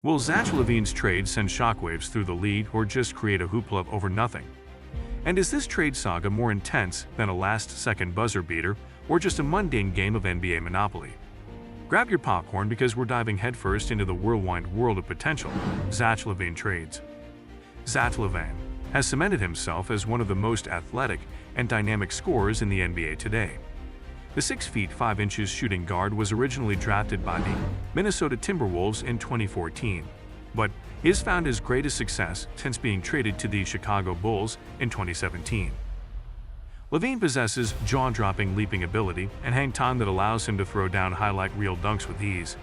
Will Zach Lavine's trade send shockwaves through the league or just create a hoopla over nothing? And is this trade saga more intense than a last-second buzzer beater or just a mundane game of NBA Monopoly? Grab your popcorn because we're diving headfirst into the whirlwind world of potential Zach Lavine trades. Zach Lavine has cemented himself as one of the most athletic and dynamic scorers in the NBA today. The 6 feet 5 inches shooting guard was originally drafted by the Minnesota Timberwolves in 2014, but he has found his greatest success since being traded to the Chicago Bulls in 2017. Lavine possesses jaw-dropping leaping ability and hang time that allows him to throw down highlight reel dunks with ease.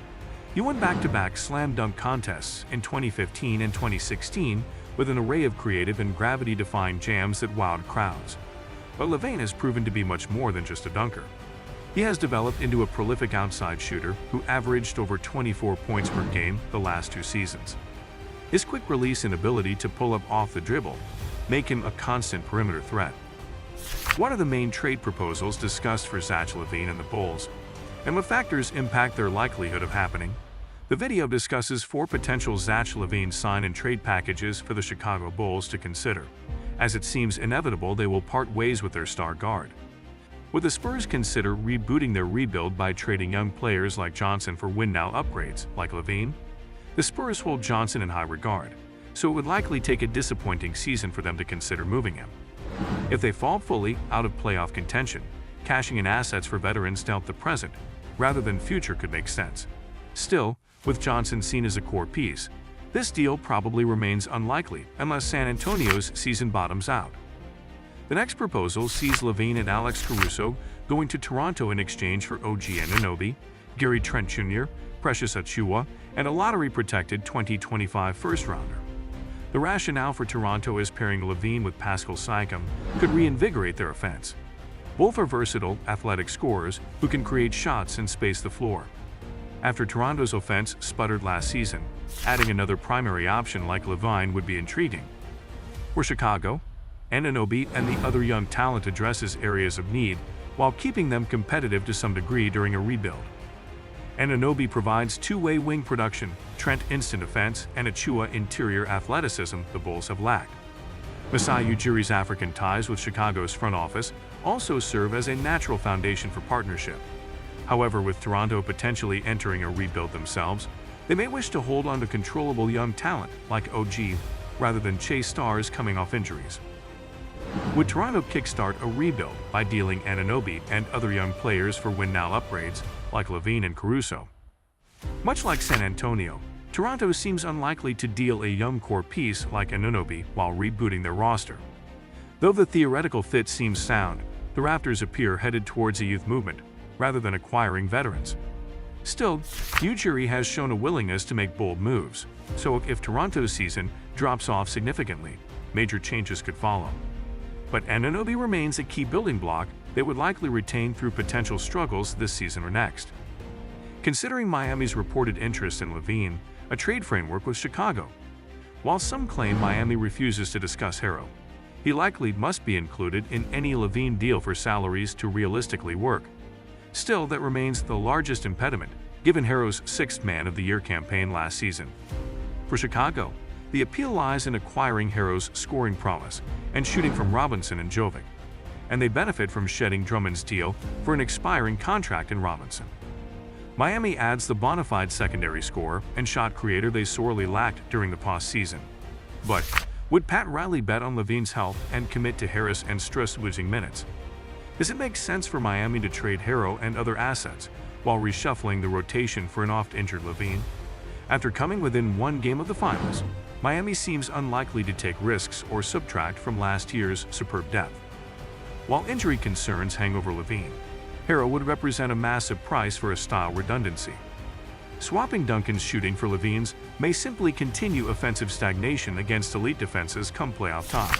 He won back-to-back slam dunk contests in 2015 and 2016 with an array of creative and gravity-defying jams that wowed crowds. But Lavine has proven to be much more than just a dunker. He has developed into a prolific outside shooter who averaged over 24 points per game the last 2 seasons. His quick release and ability to pull up off the dribble make him a constant perimeter threat. What are the main trade proposals discussed for Zach Lavine and the Bulls, and what factors impact their likelihood of happening? The video discusses 4 potential Zach Lavine sign and trade packages for the Chicago Bulls to consider, as it seems inevitable they will part ways with their star guard. Would the Spurs consider rebooting their rebuild by trading young players like Johnson for win-now upgrades like Lavine? The Spurs hold Johnson in high regard, so it would likely take a disappointing season for them to consider moving him. If they fall fully out of playoff contention, cashing in assets for veterans to help the present rather than future could make sense. Still, with Johnson seen as a core piece, this deal probably remains unlikely unless San Antonio's season bottoms out. The next proposal sees Lavine and Alex Caruso going to Toronto in exchange for OG Anunoby, Gary Trent Jr., Precious Achiuwa, and a lottery-protected 2025 first-rounder. The rationale for Toronto is pairing Lavine with Pascal Siakam could reinvigorate their offense. Both are versatile, athletic scorers who can create shots and space the floor. After Toronto's offense sputtered last season, adding another primary option like Lavine would be intriguing. For Chicago, Anunoby and the other young talent addresses areas of need while keeping them competitive to some degree during a rebuild. Anunoby provides two-way wing production, Trent instant offense, and Achiuwa interior athleticism the Bulls have lacked. Masai Ujiri's African ties with Chicago's front office also serve as a natural foundation for partnership. However, with Toronto potentially entering a rebuild themselves, they may wish to hold on to controllable young talent like OG rather than chase stars coming off injuries. Would Toronto kickstart a rebuild by dealing Anunoby and other young players for win-now upgrades like Lavine and Caruso? Much like San Antonio, Toronto seems unlikely to deal a young core piece like Anunoby while rebooting their roster. Though the theoretical fit seems sound, the Raptors appear headed towards a youth movement rather than acquiring veterans. Still, Ujiri has shown a willingness to make bold moves, so if Toronto's season drops off significantly, major changes could follow. But Anunoby remains a key building block they would likely retain through potential struggles this season or next. Considering Miami's reported interest in Lavine, a trade framework with Chicago. While some claim Miami refuses to discuss Herro, he likely must be included in any Lavine deal for salaries to realistically work. Still, that remains the largest impediment, given Herro's 6th Man of the Year campaign last season. For Chicago, the appeal lies in acquiring Herro's scoring prowess and shooting from Robinson and Jovic, and they benefit from shedding Drummond's deal for an expiring contract in Robinson. Miami adds the bona fide secondary scorer and shot creator they sorely lacked during the postseason. But would Pat Riley bet on Lavine's health and commit to Harris and Struss losing minutes? Does it make sense for Miami to trade Herro and other assets while reshuffling the rotation for an oft-injured Lavine? After coming within 1 game of the finals, Miami seems unlikely to take risks or subtract from last year's superb depth. While injury concerns hang over Lavine, Herro would represent a massive price for a style redundancy. Swapping Duncan's shooting for Lavine's may simply continue offensive stagnation against elite defenses come playoff time.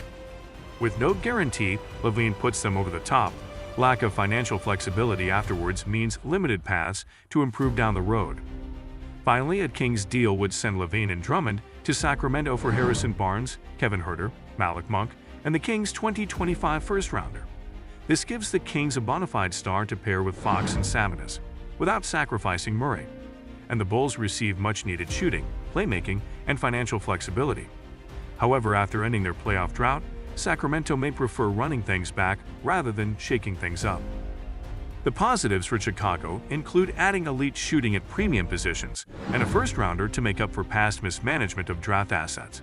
With no guarantee Lavine puts them over the top, lack of financial flexibility afterwards means limited paths to improve down the road. Finally, a Kings deal would send Lavine and Drummond to Sacramento for Harrison Barnes, Kevin Huerter, Malik Monk, and the Kings' 2025 first-rounder. This gives the Kings a bona fide star to pair with Fox and Sabonis, without sacrificing Murray. and the Bulls receive much-needed shooting, playmaking, and financial flexibility. However, after ending their playoff drought, Sacramento may prefer running things back rather than shaking things up. The positives for Chicago include adding elite shooting at premium positions and a first-rounder to make up for past mismanagement of draft assets.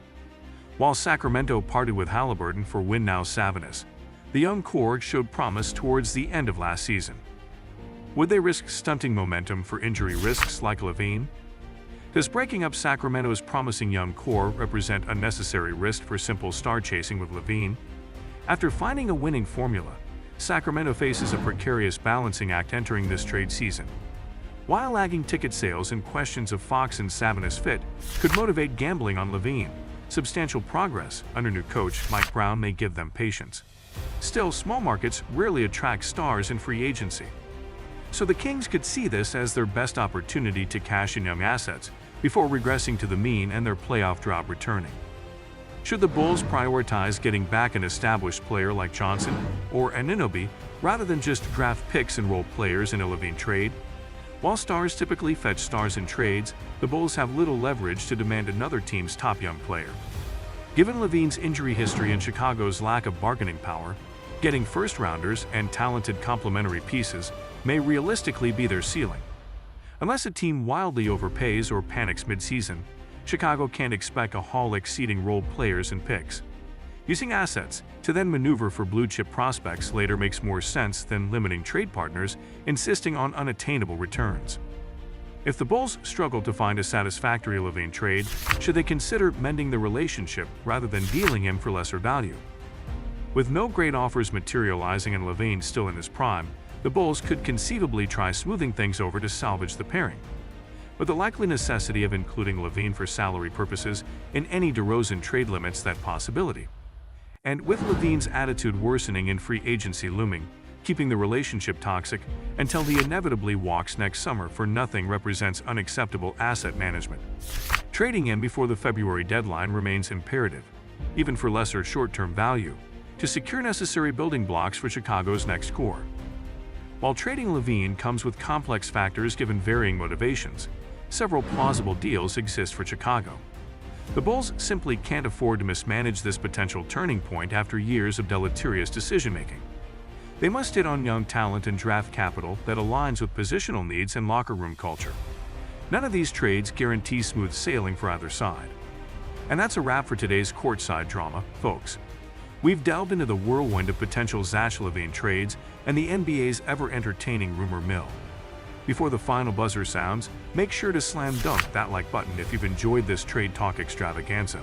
While Sacramento parted with Halliburton for win-now Sabonis, the young core showed promise towards the end of last season. Would they risk stunting momentum for injury risks like Lavine? Does breaking up Sacramento's promising young core represent unnecessary risk for simple star chasing with Lavine? After finding a winning formula, Sacramento faces a precarious balancing act entering this trade season. While lagging ticket sales and questions of Fox and Sabonis fit could motivate gambling on Lavine, substantial progress under new coach Mike Brown may give them patience. Still, small markets rarely attract stars in free agency. So the Kings could see this as their best opportunity to cash in young assets before regressing to the mean and their playoff drought returning. Should the Bulls prioritize getting back an established player like Johnson or Anunoby rather than just draft picks and role players in a Lavine trade? While stars typically fetch stars in trades, the Bulls have little leverage to demand another team's top young player. Given Lavine's injury history and Chicago's lack of bargaining power, getting first-rounders and talented complementary pieces may realistically be their ceiling. Unless a team wildly overpays or panics mid-season, Chicago can't expect a haul exceeding role players and picks. Using assets to then maneuver for blue-chip prospects later makes more sense than limiting trade partners insisting on unattainable returns. If the Bulls struggle to find a satisfactory Lavine trade, should they consider mending the relationship rather than dealing him for lesser value? With no great offers materializing and Lavine still in his prime, the Bulls could conceivably try smoothing things over to salvage the pairing. But the likely necessity of including Lavine for salary purposes in any DeRozan trade limits that possibility. And with Lavine's attitude worsening and free agency looming, keeping the relationship toxic until he inevitably walks next summer for nothing represents unacceptable asset management. Trading him before the February deadline remains imperative, even for lesser short-term value, to secure necessary building blocks for Chicago's next core. While trading Lavine comes with complex factors given varying motivations, several plausible deals exist for Chicago. The Bulls simply can't afford to mismanage this potential turning point after years of deleterious decision-making. They must hit on young talent and draft capital that aligns with positional needs and locker room culture. None of these trades guarantee smooth sailing for either side. And that's a wrap for today's courtside drama, folks. We've delved into the whirlwind of potential Zach Lavine trades and the NBA's ever-entertaining rumor mill. Before the final buzzer sounds, make sure to slam dunk that like button if you've enjoyed this trade talk extravaganza.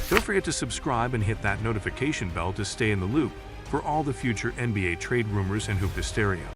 Don't forget to subscribe and hit that notification bell to stay in the loop for all the future NBA trade rumors and hoop hysteria.